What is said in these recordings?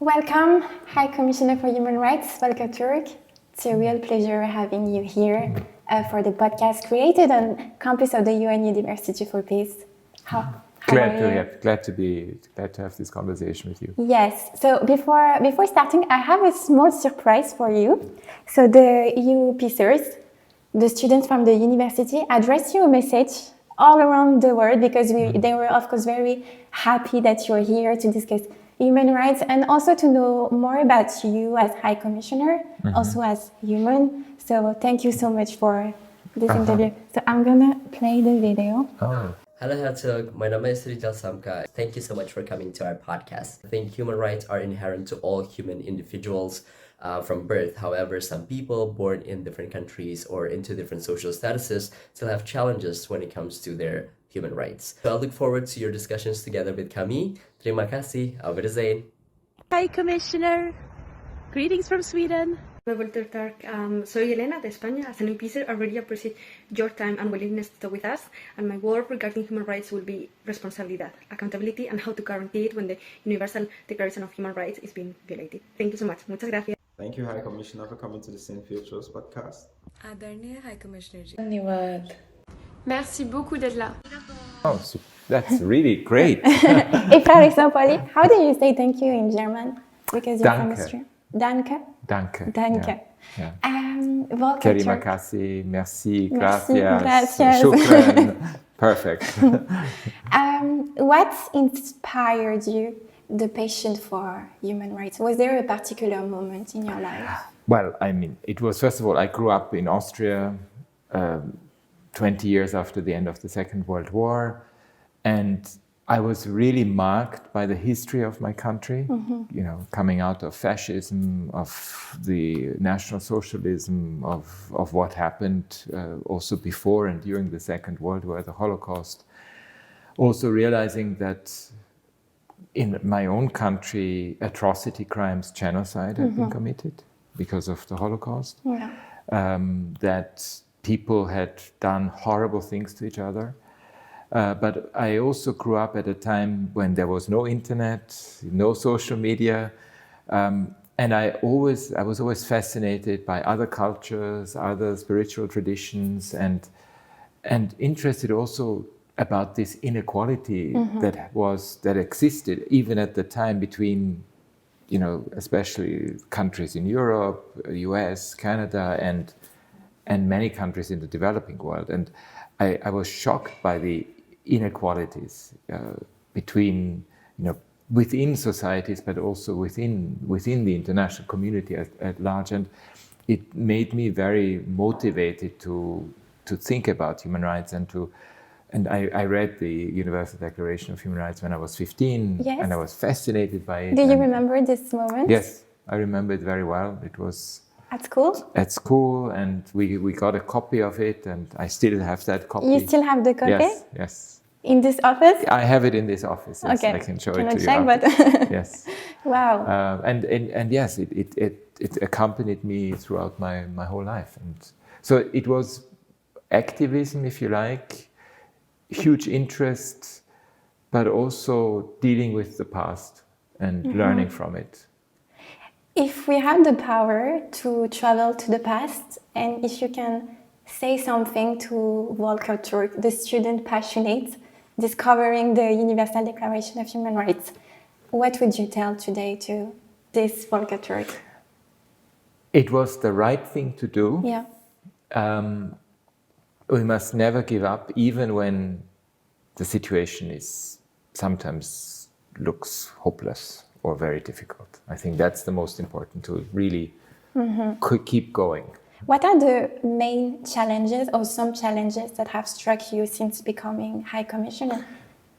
Welcome, High Commissioner for Human Rights, Volker Turk. It's a real pleasure having you here for the podcast created on campus of the UN University for Peace. Glad to have this conversation with you. Yes. So before starting, I have a small surprise for you. So the UPCers, the students from the university, addressed you a message all around the world because they were, of course, very happy that you're here to discuss human rights and also to know more about you as High Commissioner, also as human. So thank you so much for this interview. So I'm gonna play the video. Hello, Herr Turk. My name is Rijal Samka. Thank you so much for coming to our podcast. I think human rights are inherent to all human individuals from birth. However, some people born in different countries or into different social statuses still have challenges when it comes to their human rights. So I look forward to your discussions together with Camille. Terima kasih. Auf Wiedersehen. Hi, Commissioner. Greetings from Sweden. Volker Turk, soy Elena de España. As an UPCer, I really appreciate your time and willingness to talk with us. And my work regarding human rights will be responsabilidad, accountability, and how to guarantee it when the Universal Declaration of Human Rights is being violated. Thank you so much. Muchas gracias. Thank you, High Commissioner, for coming to the St. Futures podcast. Aderneye High Commissioner. Merci beaucoup d'être là. Oh, so that's really great. Et par exemple, how do you say thank you in German? Because you're from Danke. Austria. Danke. Danke. Danke. Yeah. Volker Terima Turk. kasih, merci, Merci, gracias, gracias. shukran. Perfect. What inspired you, the passion for human rights? Was there a particular moment in your life? Well, I mean, it was, first of all, I grew up in Austria 20 years after the end of the Second World War, and I was really marked by the history of my country, you know, coming out of fascism, of the National Socialism, of what happened also before and during the Second World War, the Holocaust. Also realizing that in my own country, atrocity crimes, genocide had been committed because of the Holocaust. Yeah. That people had done horrible things to each other. But I also grew up at a time when there was no internet, no social media, and I was always fascinated by other cultures, other spiritual traditions, and interested also about this inequality that existed even at the time between, you know, especially countries in Europe, US, Canada, and many countries in the developing world. And I was shocked by the inequalities between, you know, within societies, but also within the international community at large. And it made me very motivated to think about human rights and I read the Universal Declaration of Human Rights when I was 15, Yes. and I was fascinated by it. Do you And remember this moment? Yes, I remember it very well. It was At school? at school, and we got a copy of it, and I still have that copy. You still have the copy? Yes. In this office? I have it in this office. Yes, Okay. I can show Cannot it to check, you. but after. Yes. Wow. And yes, it accompanied me throughout my whole life, and so it was activism, if you like, huge interest, but also dealing with the past and learning from it. If we had the power to travel to the past, and if you can say something to Volker Turk, the student passionate, discovering the Universal Declaration of Human Rights, what would you tell today to this Volker Turk? It was the right thing to do. Yeah. We must never give up, even when the situation is sometimes looks hopeless or very difficult. I think that's the most important, to really keep going. What are the main challenges or some challenges that have struck you since becoming High Commissioner?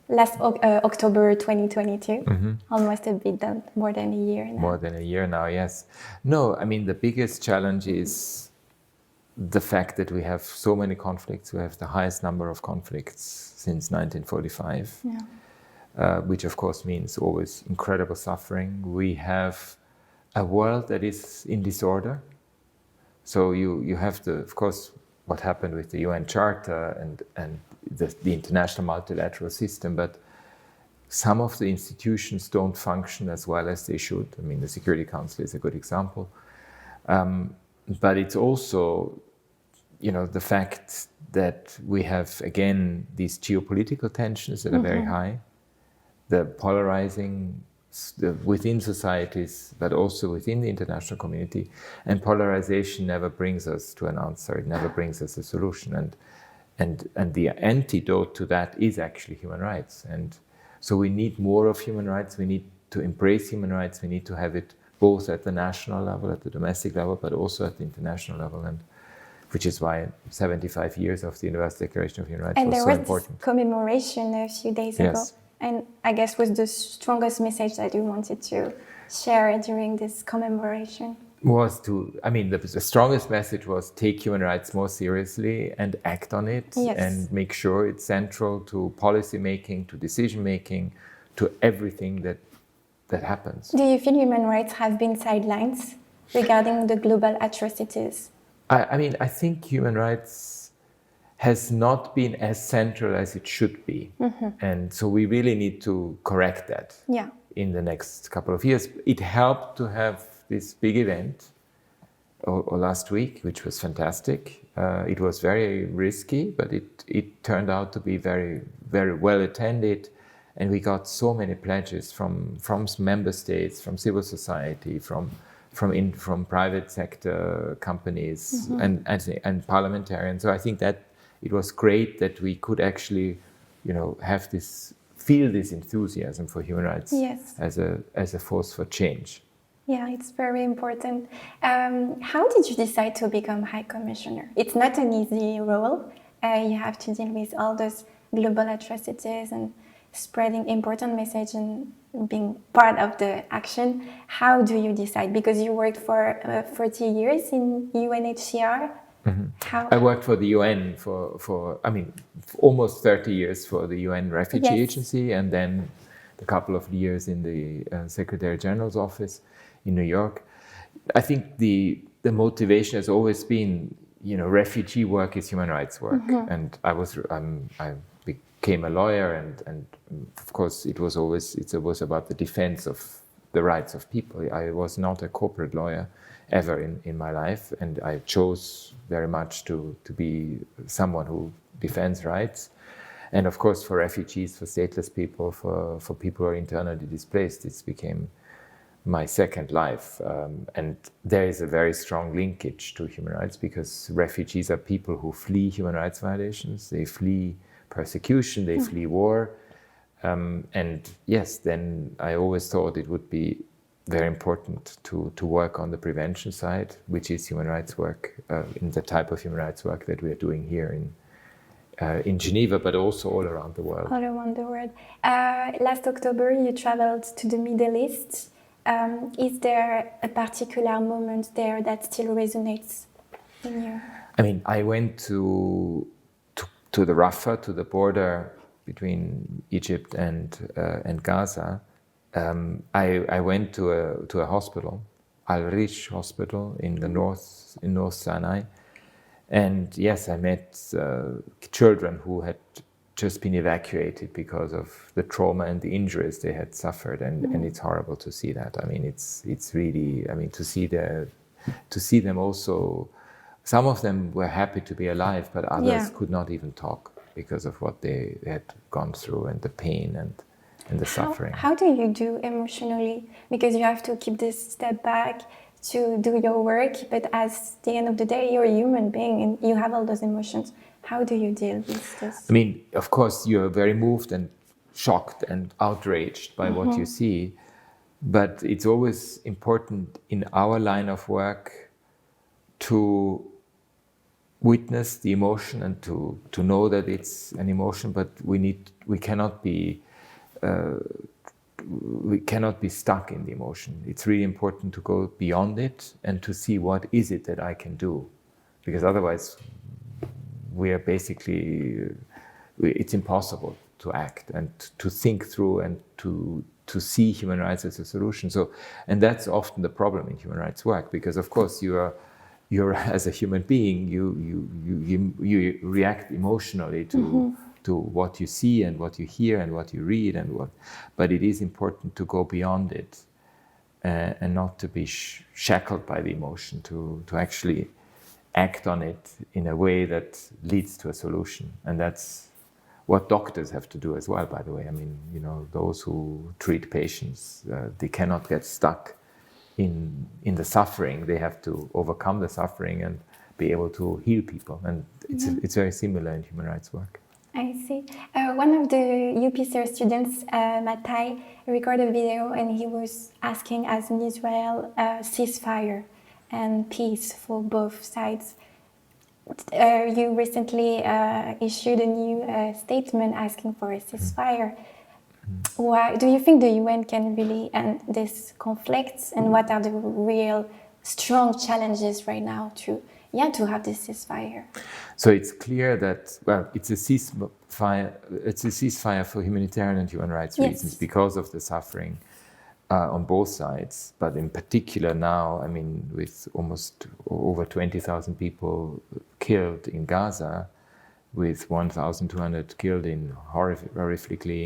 Last October 2022, almost a bit more than a year now. More than a year now, yes. No, I mean, the biggest challenge is the fact that we have so many conflicts. We have the highest number of conflicts since 1945, which of course means always incredible suffering. We have a world that is in disorder. So you have of course, what happened with the UN Charter and the international multilateral system, but some of the institutions don't function as well as they should. I mean, the Security Council is a good example. But it's also, the fact that we have, again, these geopolitical tensions that are very high, the polarizing within societies, but also within the international community. And polarization never brings us to an answer. It never brings us a solution. And the antidote to that is actually human rights. And so we need more of human rights. We need to embrace human rights. We need to have it both at the national level, at the domestic level, but also at the international level. And which is why 75 years of the Universal Declaration of Human Rights was so important. And there was this commemoration a few days ago. And I guess was the strongest message that you wanted to share during this commemoration? The strongest message was take human rights more seriously and act on it, and make sure it's central to policy making, to decision making, to everything that happens. Do you feel human rights have been sidelined regarding the global atrocities? I think human rights has not been as central as it should be. And so we really need to correct that in the next couple of years. It helped to have this big event or last week, which was fantastic. It was very risky, but it turned out to be very, very well attended. And we got so many pledges from member states, from civil society, from private sector companies and parliamentarians. So I think that it was great that we could actually, feel this enthusiasm for human rights as a force for change. Yeah, it's very important. How did you decide to become High Commissioner? It's not an easy role. You have to deal with all those global atrocities and spreading important message and being part of the action. How do you decide? Because you worked for 40 years in UNHCR. I worked for the UN for almost 30 years for the UN Refugee Agency, and then a couple of years in the Secretary General's office in New York. I think the motivation has always been, refugee work is human rights work, and I became a lawyer, and of course it was about the defense of the rights of people. I was not a corporate lawyer ever in my life, and I chose very much to be someone who defends rights. And of course for refugees, for stateless people, for people who are internally displaced, this became my second life. And there is a very strong linkage to human rights, because refugees are people who flee human rights violations, they flee persecution, they flee war. And yes, then I always thought it would be very important to work on the prevention side, which is human rights work, in the type of human rights work that we are doing here in Geneva, but also all around the world. All around the world. Last October, you traveled to the Middle East. Is there a particular moment there that still resonates in you? I went to the Rafah, to the border between Egypt and Gaza. I went to a hospital, Al-Rish Hospital in North Sinai, and yes, I met children who had just been evacuated because of the trauma and the injuries they had suffered, and it's horrible to see that. It's really to see them also. Some of them were happy to be alive, but others could not even talk because of what they had gone through and the pain and the suffering. How do you do emotionally? Because you have to keep this step back to do your work, but at the end of the day, you're a human being and you have all those emotions. How do you deal with this? Of course, you're very moved and shocked and outraged by what you see, but it's always important in our line of work to witness the emotion and to know that it's an emotion, but we cannot be stuck in the emotion. It's really important to go beyond it and to see what is it that I can do, because otherwise we are basically, it's impossible to act and to think through and to see human rights as a solution. And that's often the problem in human rights work, because of course you're as a human being, you react emotionally to to what you see and what you hear and what you read but it is important to go beyond it and not to be shackled by the emotion, to actually act on it in a way that leads to a solution. And that's what doctors have to do as well, by the way. I mean, those who treat patients, they cannot get stuck in the suffering. They have to overcome the suffering and be able to heal people. And it's very similar in human rights work. I see. One of the UPCR students, Matai, recorded a video and he was asking, as in Israel, ceasefire and peace for both sides. You recently issued a new statement asking for a ceasefire. Why do you think the UN can really end this conflict, and what are the real strong challenges right now to have this ceasefire? So it's clear that it's a ceasefire. It's a ceasefire for humanitarian and human rights reasons because of the suffering on both sides. But in particular now, I mean, with almost over 20,000 people killed in Gaza, with 1,200 killed horrifically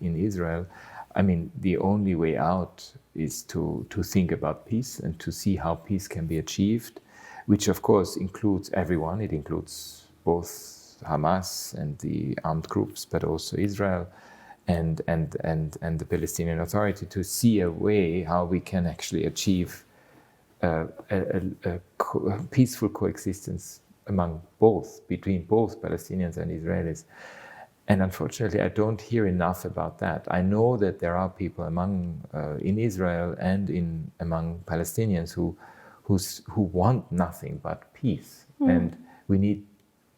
in Israel, I mean, the only way out is to think about peace and to see how peace can be achieved, which of course includes everyone. It includes both Hamas and the armed groups, but also Israel and the Palestinian Authority, to see a way how we can actually achieve a peaceful coexistence between both Palestinians and Israelis. And unfortunately, I don't hear enough about that. I know that there are people in Israel and among Palestinians who want nothing but peace. And we need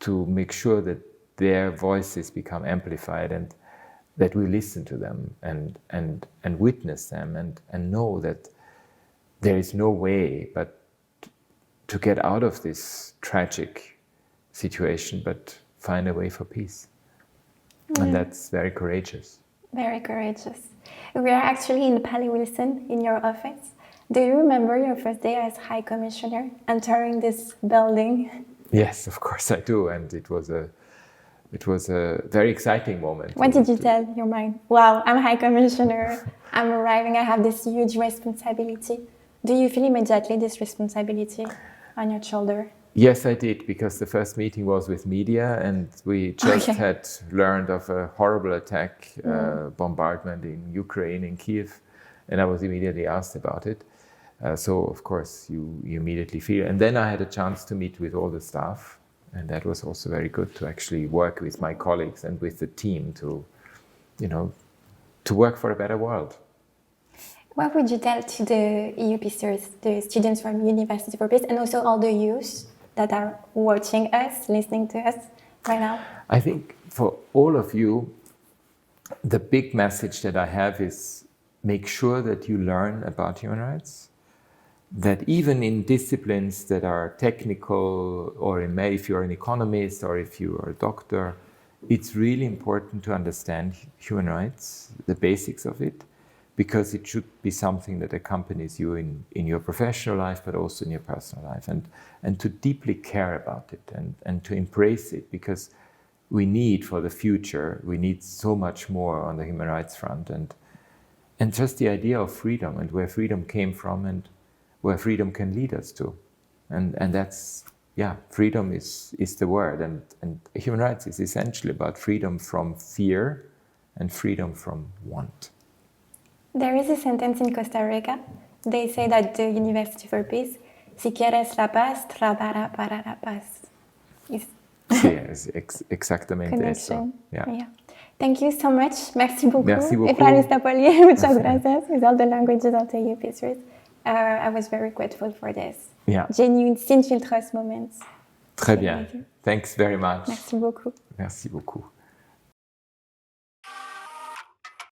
to make sure that their voices become amplified and that we listen to them and witness them and know that there is no way but to get out of this tragic situation, but find a way for peace. And that's very courageous. Very courageous. We are actually in Palais Wilson, in your office. Do you remember your first day as High Commissioner entering this building? Yes, of course I do. And it was a very exciting moment. What did you tell your mind? Wow, I'm High Commissioner. I'm arriving. I have this huge responsibility. Do you feel immediately this responsibility on your shoulder? Yes, I did, because the first meeting was with media and we just had learned of a horrible attack, bombardment in Ukraine, in Kiev, and I was immediately asked about it. So, of course, you immediately feel. And then I had a chance to meet with all the staff, and that was also very good to actually work with my colleagues and with the team to work for a better world. What would you tell to the UPCers, the students from University for Peace, and also all the youth that are watching us, listening to us right now? I think for all of you, the big message that I have is make sure that you learn about human rights, that even in disciplines that are technical, or if you're an economist or if you are a doctor, it's really important to understand human rights, the basics of it, because it should be something that accompanies you in your professional life, but also in your personal life, and to deeply care about it and to embrace it, because we need for the future, we need so much more on the human rights front, and just the idea of freedom and where freedom came from and where freedom can lead us to. And that's, freedom is the word, and human rights is essentially about freedom from fear and freedom from want. There is a sentence in Costa Rica. They say that the University for Peace, si quieres la paz, trabaja para la paz. Yes, exactamente eso. Yeah. Thank you so much. Merci beaucoup. Merci beaucoup. Muchas gracias. With all the languages of the UPCers. I was very grateful for this. Yeah. Genuine sin filtros moments. Très bien. Thanks very much. Merci beaucoup. Merci beaucoup.